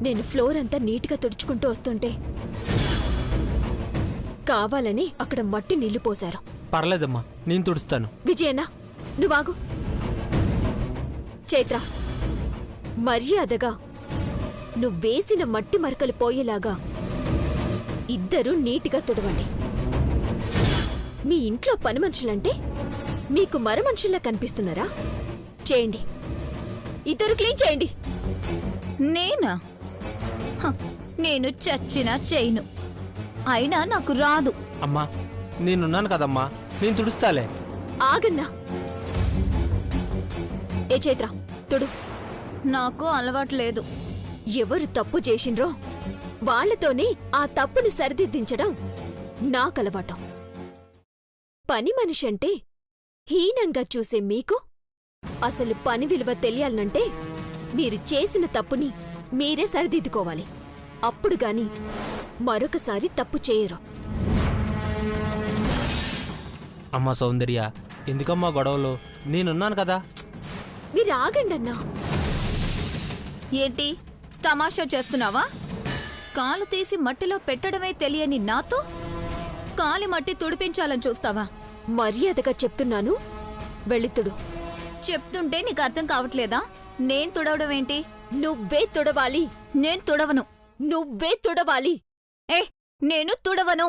నేను ఫ్లోర్ అంతా నీట్గా తుడుచుకుంటూ వస్తుంటే కావాలని అక్కడ మట్టి నీళ్లు పోశారు. పర్లేదమ్మా, నేను తుడుస్తాను. విజయన్న, నువ్వాగు. చైత్ర, మర్యాదగా నువ్వేసిన మట్టి మరకలు పోయేలాగా ఇద్దరూ నీటిగా తుడవండి. మీ ఇంట్లో పని మనుషులంటే మీకు మరమనుషుల్లా కనిపిస్తున్నారా? చేయండి, ఇద్దరు క్లీన్ చేయండి. నేనా? నేను చచ్చినా చేయను, అయినా నాకు రాదు. అమ్మా, నేనున్నాను కదమ్మా, నేను తుడుస్తాలే. ఆగన్నా. ఏ చైత్ర, తుడు. నాకు అలవాటు లేదు. ఎవరు తప్పు చేసిండ్రో వాళ్లతోనే ఆ తప్పుని సరిదిద్దించడం నాకలవాటు. పని మనిషి అంటే హీనంగా చూసే మీకు అసలు పని విలువ తెలియాలంటే మీరు చేసిన తప్పుని మీరే సరిదిద్దుకోవాలి. అప్పుడుగాని మరొకసారి తప్పు చేయరు. అమ్మా సౌందర్య, ఎందుకమ్మా గొడవలు? నేనున్నాను కదా. మీరు ఆగండన్నా. ఏంటి తమాషా చేస్తున్నావా? కాలు తీసి మట్టిలో పెట్టడమే తెలియని నాతో కాలి మట్టి తుడిపించాలని చూస్తావా? మర్యాదగా చెప్తున్నాను, వెళ్ళితుడు. చెప్తుంటే నీకు అర్థం కావట్లేదా? నేను తుడవడం ఏంటి? నువ్వే తుడవాలి. నేను తుడవను. నువ్వే తుడవాలి. ఏ, నేను తుడవను.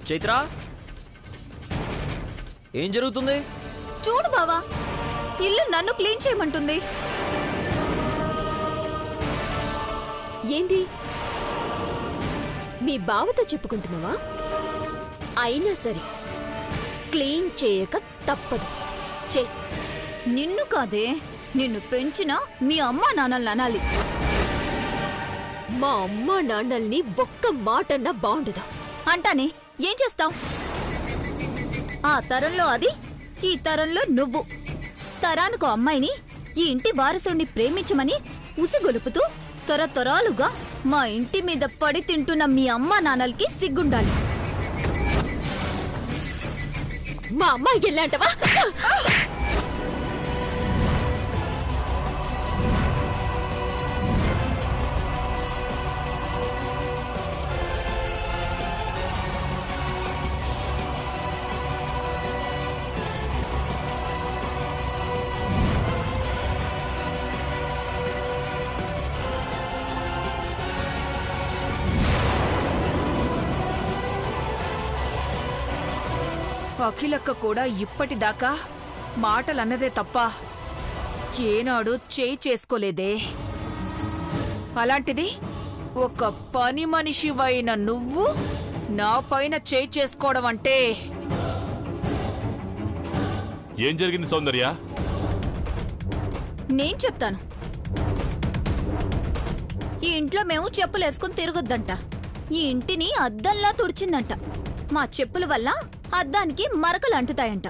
చైత్ర, ఏం జరుగుతుంది? చూడు బావా, ఇల్లు నన్ను క్లీన్ చేయమంటుంది. ఏంది, మీ బావతో చెప్పుకుంటున్నావా? అయినా సరే క్లీన్ చేయక తప్పదు. చే. నిన్ను కాదే, నిన్ను పెంచిన మీ అమ్మా నాన్నల్ని అనాలి. మా అమ్మా నాన్నల్ని ఒక్క మాటన్నా బాగుండదా? అంటానే, ఏం చేస్తావ్? ఆ తరంలో అది, ఈ తరంలో నువ్వు. తరానికో అమ్మాయిని ఈ ఇంటి వారసుడిని ప్రేమించమని ఉసిగొలుపుతూ తరతరాలుగా మా ఇంటి మీద పడి తింటున్న మీ అమ్మా నాన్నలకి సిగ్గుండాలి. మా అమ్మాయి ఎలాంటవా? అఖిలక్క కూడా ఇప్పటిదాకా మాటలన్నదే తప్ప ఏనాడు చేయి చేసుకోలేదే. అలాంటిది ఒక పని మనిషివైన నువ్వు నా పైన చేయి చేసుకోవడం అంటే. ఏం జరిగింది సౌందర్య? నేను చెప్తాను. ఈ ఇంట్లో మేము చెప్పులేసుకుని తిరగొద్దంట. ఈ ఇంటిని అద్దంలా తుడిచిందంట. మా చెప్పుల వల్ల అద్దానికి మరకలు అంటుతాయంట.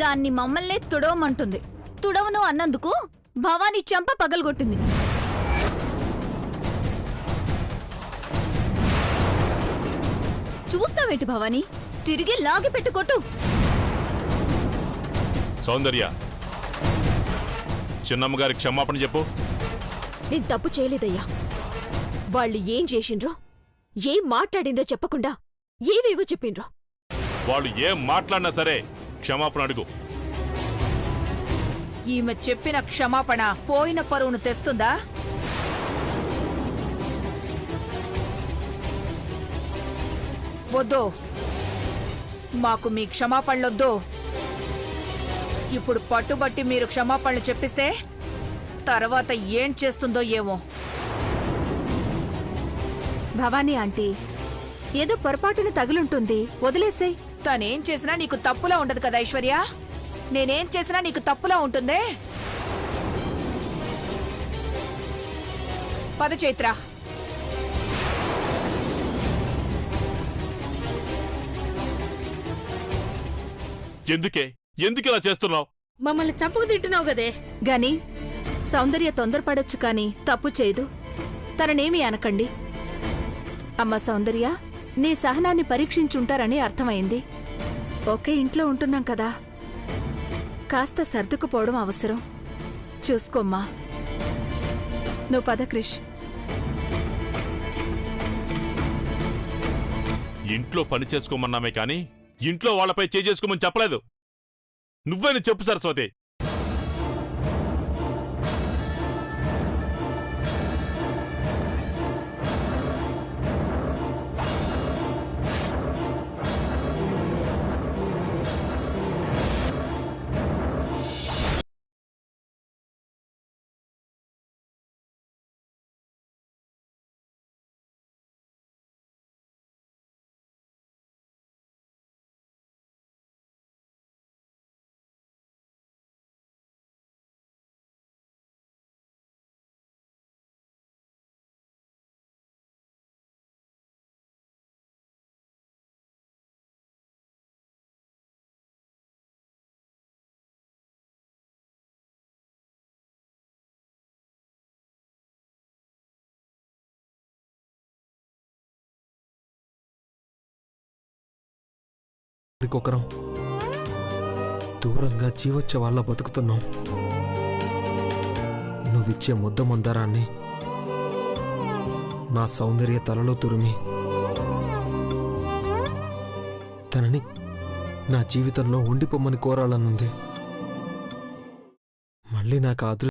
దాన్ని మమ్మల్నే తుడవమంటుంది. తుడవను అన్నందుకు భవానీ చెంప పగలగొట్టింది. చూస్తావేంటి భవానీ? తిరిగి లాగి పెట్టుకొట్టు. సౌందర్య, చిన్నమ్మగారి క్షమాపణ చెప్పు. నేను తప్పు చేయలేదయ్యా. వాళ్ళు ఏం చేసిండ్రో, ఏం మాట్లాడిండ్రో చెప్పకుండా ఏవేవో చెప్పిండ్రో. వాళ్ళు ఏం మాట్లాడినా సరే క్షమాపణ అడుగు. ఈమె చెప్పిన క్షమాపణ పోయిన పరువును తెస్తుందా? వద్దు, మాకు మీ క్షమాపణలొద్దు. ఇప్పుడు పట్టుబట్టి మీరు క్షమాపణలు చెప్పిస్తే తర్వాత ఏం చేస్తుందో ఏమో. భవానీ ఆంటీ, ఏదో పొరపాటున తగులుంటుంది, వదిలేసేయ్. తనేం చేసినా నీకు తప్పులా ఉండదు కదా ఐశ్వర్య? నేనేం చేసినా నీకు తప్పులా ఉంటుందే? పద చైత్ర. ఎందుకిలా చేస్తున్నావు? మమ్మల్ని చంపుకు తింటున్నావు గదే. గాని సౌందర్య తొందరపడొచ్చు కాని తప్పు చేయదు. తననేమీ అనకండి. అమ్మ సౌందర్య, నీ సహనాన్ని పరీక్షించుంటారని అర్థమైంది. ఒకే ఇంట్లో ఉంటున్నాం కదా, కాస్త సర్దుకుపోవడం అవసరం. చూసుకోమ్మా. నువ్వు పద క్రిష్. ఇంట్లో పని చేసుకోమన్నామే కానీ ఇంట్లో వాళ్ళపై చేసుకోమని చెప్పలేదు. నువ్వేని చెప్పు సరస్వతి. ఒకరం దూరంగా జీవొచ్చే వాళ్ళ బతుకుతున్నాం. నువ్విచ్చే ముద్ద మందారాన్ని నా సౌందర్య తలలో తురిమి తనని నా జీవితంలో ఉండిపోమ్మని కోరాలనుంది. మళ్ళీ నాకు అదృష్టం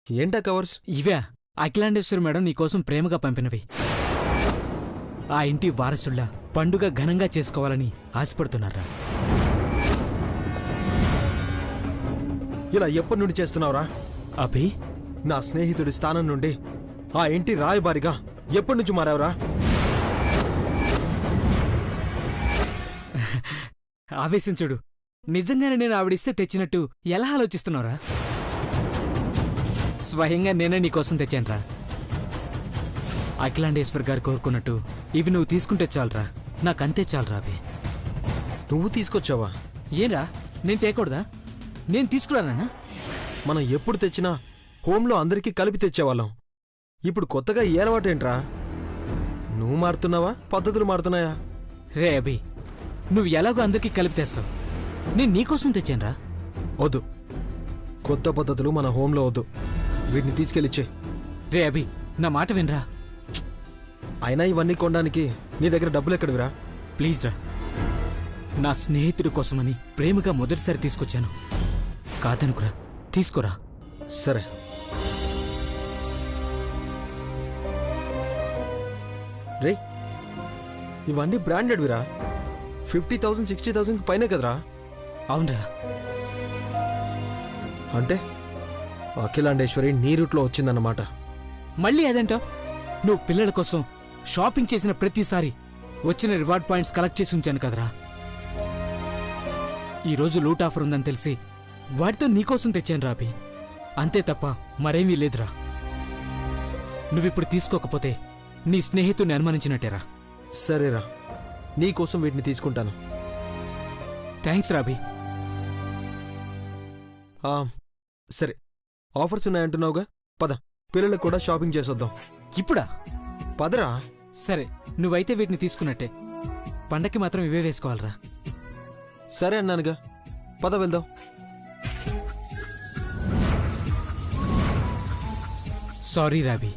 ఏంటా కవర్స్? ఇవే అఖిలాండేశ్వరి మేడం నీకోసం ప్రేమగా పంపినవి. ఆ ఇంటి వారసుళ్ళ పండుగ ఘనంగా చేసుకోవాలని ఆశపడుతున్నారా? ఇలా ఎప్పటి నుండి చేస్తున్నావురా? అభి, నా స్నేహితుడి స్థానం నుండి ఆ ఇంటి రాయబారిగా ఎప్పటి నుంచి మారావురా? ఆవేశించుడు. నిజంగానే నేను ఆవిడిస్తే తెచ్చినట్టు ఎలా ఆలోచిస్తున్నావురా? స్వయంగా నేనే నీకోసం తెచ్చానురా. అఖిలాండేశ్వర్ గారు కోరుకున్నట్టు ఇవి నువ్వు తీసుకుంటే చాలరా. నాకంతే చాలరా అవి. నువ్వు తీసుకొచ్చావా? ఏంరా, నేను తేకూడదా? నేను తీసుకురానా? మనం ఎప్పుడు తెచ్చినా హోంలో అందరికీ కలిపి తెచ్చేవాళ్ళం. ఇప్పుడు కొత్తగా ఏ అలవాటేంట్రా? నువ్వు మారుతున్నావా, పద్ధతులు మారుతున్నాయా? రే అభి, నువ్వు ఎలాగో అందరికీ కలిపి తెస్తావు. నేను నీకోసం తెచ్చానురా. వద్దు, కొత్త పద్ధతులు మన హోంలో వద్దు. వీటిని తీసుకెళ్ళిచ్చే. రే అభి, నా మాట వినరా. అయినా ఇవన్నీ కొనడానికి నీ దగ్గర డబ్బులు ఎక్కడివిరా? ప్లీజ్ రా. నా స్నేహితుడి కోసమని ప్రేమగా మొదటిసారి తీసుకొచ్చాను. కాదనుకురా, తీసుకోరా. సరే. రే, ఇవన్నీ బ్రాండెడ్విరా. 50,000 60,000 పైనే కదరా? అవునరా. అంటే అఖిలాండేశ్వరి నీ రూట్లో వచ్చిందన్నమాట. మళ్ళీ అదేంటో? నువ్వు పిల్లల కోసం షాపింగ్ చేసిన ప్రతిసారి వచ్చిన రివార్డ్ పాయింట్స్ కలెక్ట్ చేసి ఉంచాను కదరా. ఈరోజు లూట్ ఆఫర్ ఉందని తెలిసి వాటితో నీకోసం తెచ్చాను రాబి. అంతే తప్ప మరేమీ లేదురా. నువ్విప్పుడు తీసుకోకపోతే నీ స్నేహితుడిని అనుమానించినట్టేరా. సరేరా, నీకోసం వీటిని తీసుకుంటాను. Thanks Robbie. సరే, ఆఫర్స్ ఉన్నాయంటున్నావుగా, పద పిల్లలకు కూడా షాపింగ్ చేసొద్దాం. ఇప్పుడా? పదరా. సరే, నువ్వైతే వీటిని తీసుకున్నట్టే. పండక్కి మాత్రం ఇవే వేసుకోవాలరా. సరే అన్నానుగా, పద వెళ్దాం. సారీ రాబి,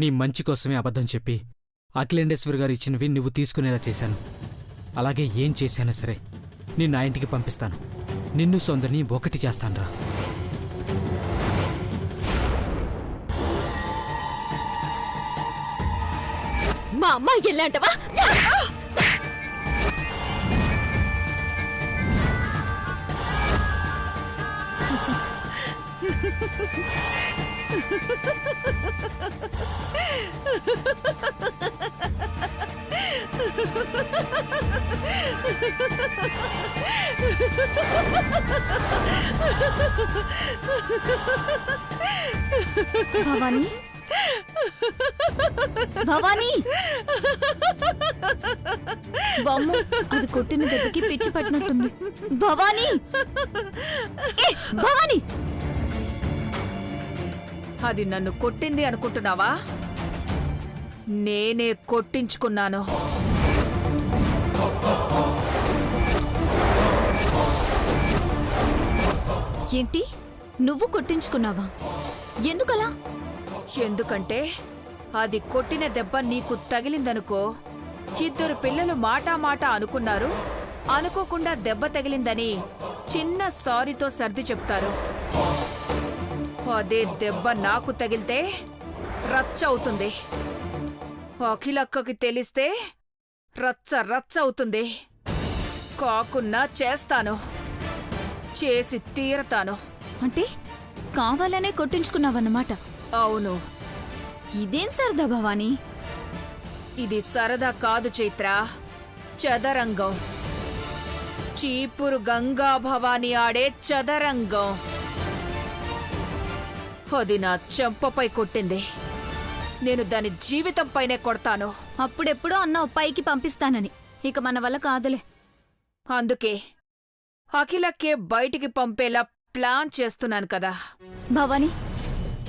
నీ మంచి కోసమే అబద్ధం చెప్పి అఖిలేండేశ్వర్ గారు ఇచ్చినవి నువ్వు తీసుకునేలా చేశాను. అలాగే ఏం చేశానో సరే నిన్ను ఆ ఇంటికి పంపిస్తాను. నిన్ను సౌందర్ని ఒకటి చేస్తానురా. మా అమ్మాయి ఎలాంటవా? భవానీ, భవానీ బొమ్మ అది కొట్టిన దెబ్బకి పిచ్చి పట్టినట్టుంది. భవానీ ఏ, భవానీ అది నన్ను కొట్టింది అనుకుంటున్నావా? నేనే కొట్టించుకున్నాను. ఏంటి నువ్వు కొట్టించుకున్నావా? ఎందుకలా? ఎందుకంటే అది కొట్టిన దెబ్బ నీకు తగిలిందనుకో, ఇద్దరు పిల్లలు మాట అనుకున్నారు, అనుకోకుండా దెబ్బ తగిలిందని చిన్న సారీతో సర్ది చెప్తారు. అదే దెబ్బ నాకు తగిలితే రచ్చ అవుతుంది. అఖిలక్కకి తెలిస్తే రచ్చ రచ్చ అవుతుంది. కాకున్నా చేస్తాను, చేసి తీరతాను. అంటే కావాలనే కొట్టించుకున్నావన్నమాట. అవును. ఇదేం సరదా భవానీ? ఇది సరదా కాదు చైత్ర, చదరంగం. చీపురు గంగా భవాని ఆడే చదరంగం. అది నా చెంపపై కొట్టింది. నేను దాని జీవితం పైనే కొడతాను. అప్పుడెప్పుడో అన్నావు పైకి పంపిస్తానని. ఇక మన వల్ల కాదులే. అందుకే అఖిలకే బయటికి పంపేలా ప్లాన్ చేస్తున్నాను కదా. భవానీ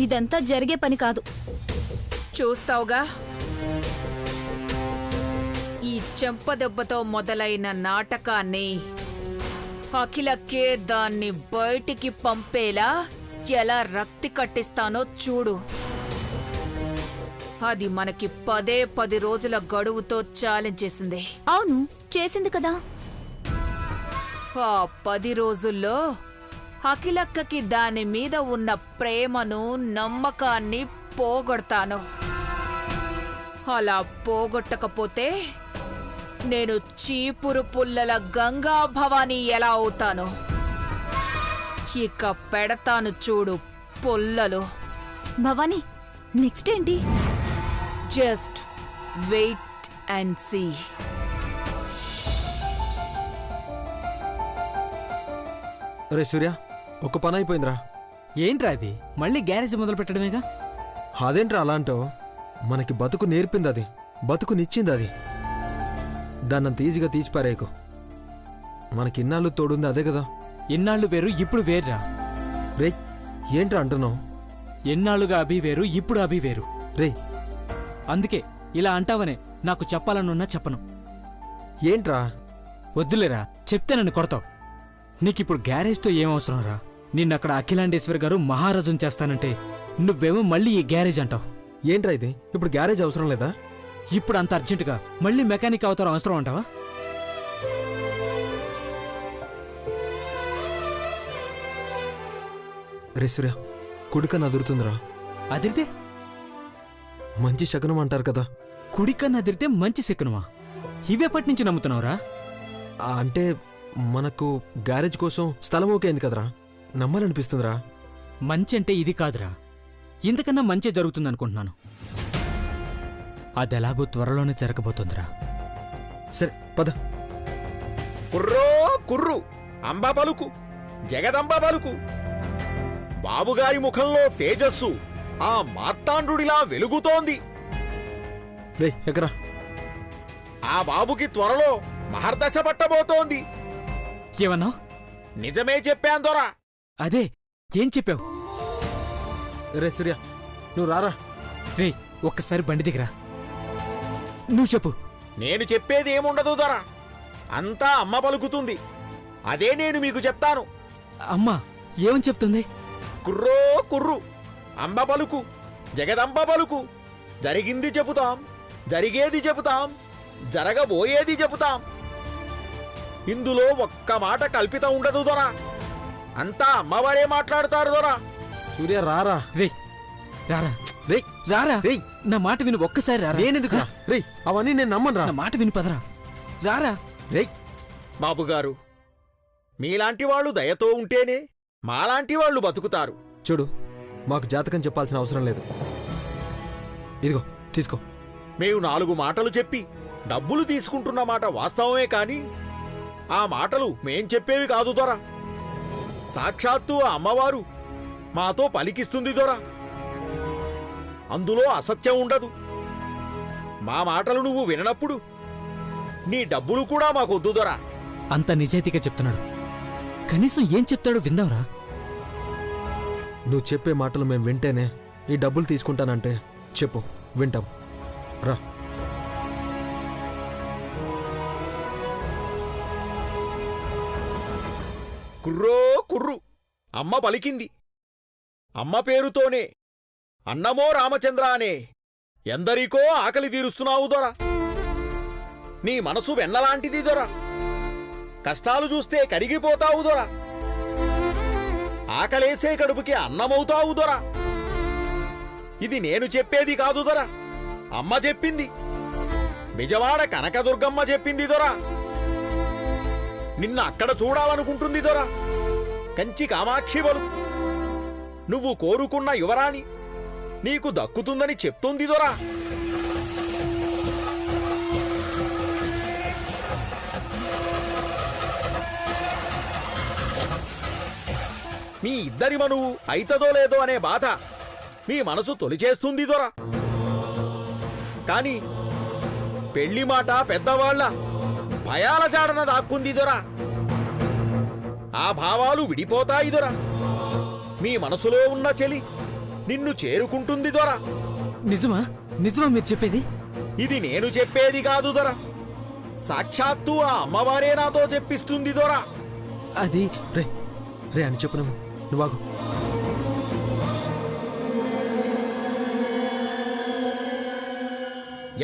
ఇదంతా జరిగే పని కాదు. చూస్తావుగా, ఈ చెంపదెబ్బతో మొదలైన నాటకాన్ని అఖిలకే దాన్ని బయటికి పంపేలా ఎలా రక్తి కట్టిస్తానో చూడు. అది మనకి 10 రోజుల గడువుతో ఛాలెంజ్ చేసింది. అవును, చేసింది కదా. ఆ 10 రోజుల్లో అఖిలక్కకి దాని మీద ఉన్న ప్రేమను, నమ్మకాన్ని పోగొడతాను. అలా పోగొట్టకపోతే నేను చీపురు పుల్లల గంగా భవానీ ఎలా అవుతాను? ఇక పెడతాను చూడు పుల్లలు. భవానీ నెక్స్ట్ ఏంటి? Just wait and see. రే సూర్య, ఒక పని అయిపోయిందిరా. ఏంట్రా అది? మళ్ళీ గ్యారేజ్ మొదలు పెట్టడమేగా. అదేంట్రా అలా అంటావు? మనకి బతుకు నేర్పింది అది, బతుకునిచ్చింది అది. దాన్నంత ఈజీగా తీసిపారేయకు. మనకి ఇన్నాళ్ళు తోడుంది అదే కదా. ఎన్నాళ్ళు వేరు, ఇప్పుడు వేర్రా. రే ఏంట్రా అంటున్నావు? ఎన్నాళ్ళుగా అభి వేరు, ఇప్పుడు అభి వేరు. రే అందుకే ఇలా అంటావనే నాకు చెప్పాలనున్నా చెప్పను. ఏంట్రా? వద్దులేరా, చెప్తే నన్ను కొడతావు. నీకిప్పుడు గ్యారేజ్తో ఏం అవసరం రా? నిన్నక్కడ అఖిలాండేశ్వరి గారు మహారాజుని చేస్తానంటే నువ్వేమో మళ్ళీ ఈ గ్యారేజ్ అంటావు. ఏంట్రా ఇది? ఇప్పుడు గ్యారేజ్ అవసరం లేదా? ఇప్పుడు అంత అర్జెంటుగా మళ్ళీ మెకానిక్ అవతారం అవసరం అంటావా? రే సూర్య, కుడికన్ను అదురుతుందిరా. అదిరితే మంచి శకునం అంటారు కదా. కుడికన్ను అదిరితే మంచి శకునమా? ఇవేపటి నుంచి నమ్ముతున్నావురా? అంటే మనకు గ్యారేజ్ కోసం స్థలం ఓకే అయింది కదరా, నమ్మాలనిపిస్తుందిరా. మంచి అంటే ఇది కాదురా, ఇంతకన్నా మంచి జరుగుతుందనుకుంటున్నాను. అదెలాగో త్వరలోనే జరగబోతుందిరా. సరే పద. కుర్రో కుర్రు, అంబా పలుకు, జగదంబ పలుకు. బాబుగారి ముఖంలో తేజస్సు ఆ మార్తాండుడిలా వెలుగుతోంది. రే ఎక్కరా. ఆ బాబుకి త్వరలో మహర్దశ పట్టబోతోంది. ఏమన్నావు? నిజమే చెప్పాను దొరా. అదే, ఏం చెప్పావు? రే సూర్య, నువ్వు రారా. రే ఒక్కసారి బండి దిగరా. నువ్వు చెప్పు. నేను చెప్పేది ఏముండదు దొరా, అంతా అమ్మ పలుకుతుంది. అదే నేను మీకు చెప్తాను. అమ్మా ఏమని చెప్తుంది? కుర్రో కుర్రు, అంబ పలుకు, జగదంబ పలుకు. జరిగింది చెబుతాం, జరిగేది చెబుతాం, జరగబోయేది చెబుతాం. ఇందులో ఒక్క మాట కల్పితం ఉండదు దొరా, అంతా అమ్మవారే మాట్లాడుతారు దొరా. సూర్య రారా. రే రారా. రే రారా. రే నా మాట విని ఒక్కసారి రారా. నేనెందుకు? రే అవన్నీ నేను నమ్మను రా. నా మాట విని పదరా. రారా. రే బాబుగారు, మీలాంటి వాళ్ళు దయతో ఉంటేనే మాలాంటి వాళ్ళు బతుకుతారు. చూడు, మాకు జాతకం చెప్పాల్సిన అవసరం లేదు. ఇదిగో తీసుకో. మేము 4 మాటలు చెప్పి డబ్బులు తీసుకుంటున్న మాట వాస్తవమే కాని ఆ మాటలు మేం చెప్పేవి కాదు దొరా. సాక్షాత్తు ఆ అమ్మవారు మాతో పలికిస్తుంది దొరా. అందులో అసత్యం ఉండదు. మా మాటలు నువ్వు విననప్పుడు నీ డబ్బులు కూడా మాకొద్దు దొరా. అంత నిజాయితీగా చెప్తున్నాడు. కనీసం ఏం చెప్తాడో విందాంరా. నువ్వు చెప్పే మాటలు మేము వింటేనే ఈ డబ్బులు తీసుకుంటానంటే చెప్పు, వింటాం. రా. కుర్రో కుర్రు అమ్మ పలికింది. అమ్మ పేరుతోనే అన్నమో రామచంద్ర అనే ఎందరికో ఆకలి తీరుస్తున్నావు దొరా. నీ మనసు వెన్నలాంటిది దొరా. కష్టాలు చూస్తే కరిగిపోతావు దొరా. ఆకలేసే కడుపుకి అన్నమవుతావు దొరా. ఇది నేను చెప్పేది కాదు దొరా, అమ్మ చెప్పింది. బిజవాడ కనకదుర్గమ్మ చెప్పింది దొరా. నిన్న అక్కడ చూడాలనుకుంటుంది దొరా. కంచి కామాక్షి బలుకు నువ్వు కోరుకున్న యువరాణి నీకు దక్కుతుందని చెప్తుంది దొరా. మీ ఇద్దరి మనువు అయితదో లేదో అనే బాధ మీ మనసు తొలిచేస్తుంది దొరా. కాని పెళ్లి మాట పెద్దవాళ్ల భయాల జాడన దాక్కుంది దొరా. ఆ భావాలు విడిపోతాయి దొరా. మీ మనసులో ఉన్న చెలి నిన్ను చేరుకుంటుంది దొరా. నిజమా నిజమా మీరు చెప్పేది? ఇది నేను చెప్పేది కాదు దొరా, సాక్షాత్తు ఆ అమ్మవారే నాతో చెప్పిస్తుంది దొరా. అది రే రే అని చెప్పు. నువ్వాగు.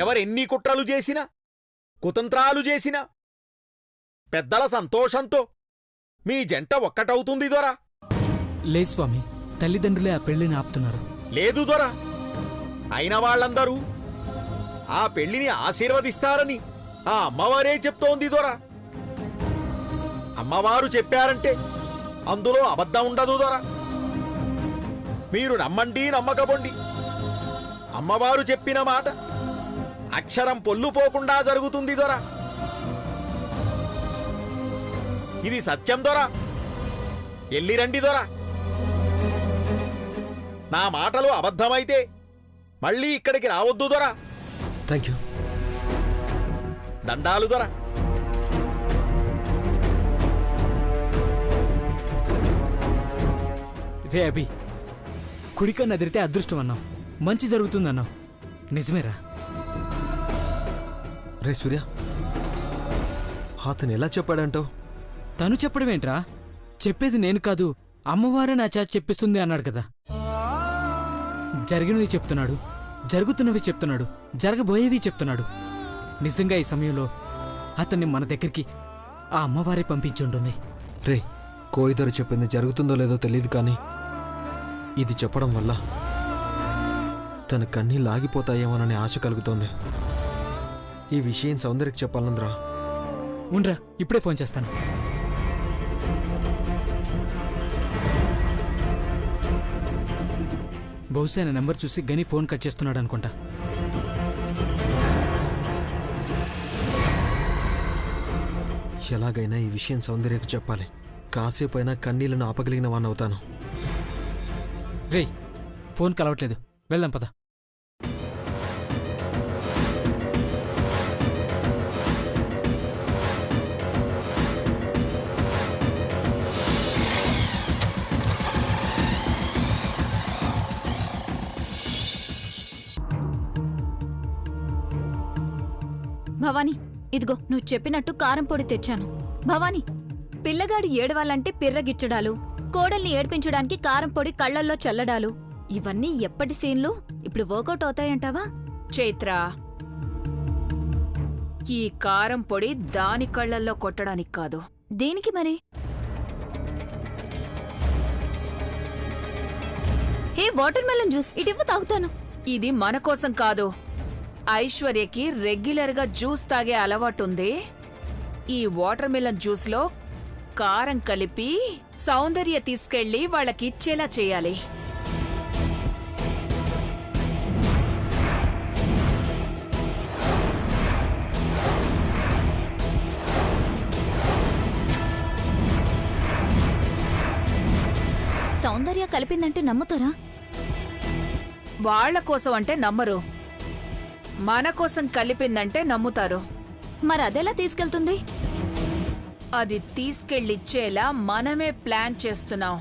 ఎవరెన్ని కుట్రలు చేసినా కుతంత్రాలు చేసినా పెద్దల సంతోషంతో మీ జంట ఒక్కటవుతుంది దొరా. లేదు స్వామి, తల్లిదండ్రులే ఆ పెళ్లిని ఆపుతున్నారు. లేదు దొరా, అయిన వాళ్ళందరూ ఆ పెళ్లిని ఆశీర్వదిస్తారని ఆ అమ్మవారే చెప్తోంది దొరా. అమ్మవారు చెప్పారంటే అందులో అబద్ధం ఉండదు దొరా. మీరు నమ్మండి నమ్మకపోండి, అమ్మవారు చెప్పిన మాట అక్షరం పొల్లుపోకుండా జరుగుతుంది దొరా. ఇది సత్యం దొరా. ఎల్లిరండి దొరా. నా మాటలు అబద్ధమైతే మళ్ళీ ఇక్కడికి రావద్దు దొరా. Thank you. దండాలు దొరా. రే అభి, కుడికన్ను అదిరితే అదృష్టం అన్నావు, మంచి జరుగుతుందన్నావు. నిజమేరా? రే సూర్య, అతను ఎలా చెప్పాడంటావు? తను చెప్పడమేంట్రా? చెప్పేది నేను కాదు, అమ్మవారే నా చేత చెప్పిస్తుంది అన్నాడు కదా. జరిగినవి చెప్తున్నాడు, జరుగుతున్నవి చెప్తున్నాడు, జరగబోయేవి చెప్తున్నాడు. నిజంగా ఈ సమయంలో అతన్ని మన దగ్గరికి ఆ అమ్మవారే పంపించుంటుంది. రే, కోయిదరు చెప్పింది జరుగుతుందో లేదో తెలియదు, కానీ ఇది చెప్పడం వల్ల తన కన్నీళ్ళు ఆగిపోతాయేమోననే ఆశ కలుగుతోంది. ఈ విషయం సౌందర్యకి చెప్పాలంద్రా. ఉండ్రా, ఇప్పుడే ఫోన్ చేస్తాను. బహుశా నా నెంబర్ చూసి గని ఫోన్ కట్ చేస్తున్నాడు అనుకుంటా. ఎలాగైనా ఈ విషయం సౌందర్యకు చెప్పాలి. కాసేపైనా కన్నీళ్లను ఆపగలిగిన వాడిని అవుతాను. రేయ్, ఫోన్ కలవట్లేదు, వెళ్దాం పద. భవానీ, ఇదిగో నువ్వు చెప్పినట్టు కారం పొడి తెచ్చాను. భవానీ, పిల్లగాడు ఏడవాలంటే పిర్రగిచ్చడాలు, కోడల్ని ఏడ్పించడానికి కారం పొడి కళ్లల్లో చల్లడాలు, ఇవన్నీ ఎప్పటి సీన్లు ఇప్పుడు వర్కౌట్ అవుతాయంటావా? చైత్ర, ఈ కారం పొడి దాని కళ్ళల్లో కొట్టడానికి కాదు. దేనికి మరి? హే, వాటర్ మెలన్ జ్యూస్ ఇటివ్వు, తాగుతాను. ఇది మన కోసం కాదు. ఐశ్వర్యకి రెగ్యులర్గా జ్యూస్ తాగే అలవాటుంది. ఈ వాటర్ మిలన్ జ్యూస్లో కారం కలిపి సౌందర్య తీసుకెళ్లి వాళ్ళకిచ్చేలా చేయాలి. సౌందర్య కలిపిందంటే నమ్ముతారా? వాళ్ళ కోసం అంటే నమ్మరు, మన కోసం కలిపిందంటే నమ్ముతారు. మరి అదెలా తీసుకెళ్తుంది? అది తీసుకెళ్ళిచ్చేలా మనమే ప్లాన్ చేస్తున్నాం.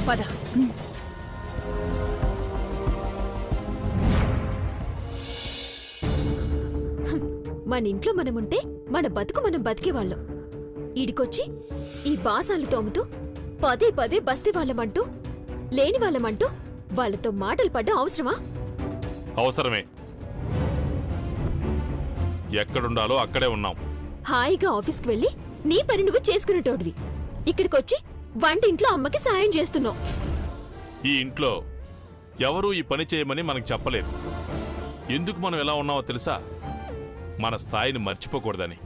పద. మన ఇంట్లో మనముంటే మన బతుకు మనం బతికేవాళ్ళం. ఈడికొచ్చి ఈ బాసాలు తోముతూ పదే పదే బస్తీ వాళ్ళమంటూ లేని వాళ్ళమంటూ వాళ్ళతో మాటలు పడ్డం అవసరమా? అవసరమే. ఎక్కడుండాలో అక్కడే ఉన్నాం. హాయిగా ఆఫీస్కి వెళ్ళి నీ పని నువ్వు చేసుకునేటోడివి. ఇక్కడికొచ్చి వంటింట్లో అమ్మకి సాయం చేస్తున్నావు. ఈ ఇంట్లో ఎవరూ ఈ పని చేయమని మనకు చెప్పలేదు. ఎందుకు మనం ఎలా ఉన్నావో తెలుసా? మన స్థాయిని మర్చిపోకూడదని.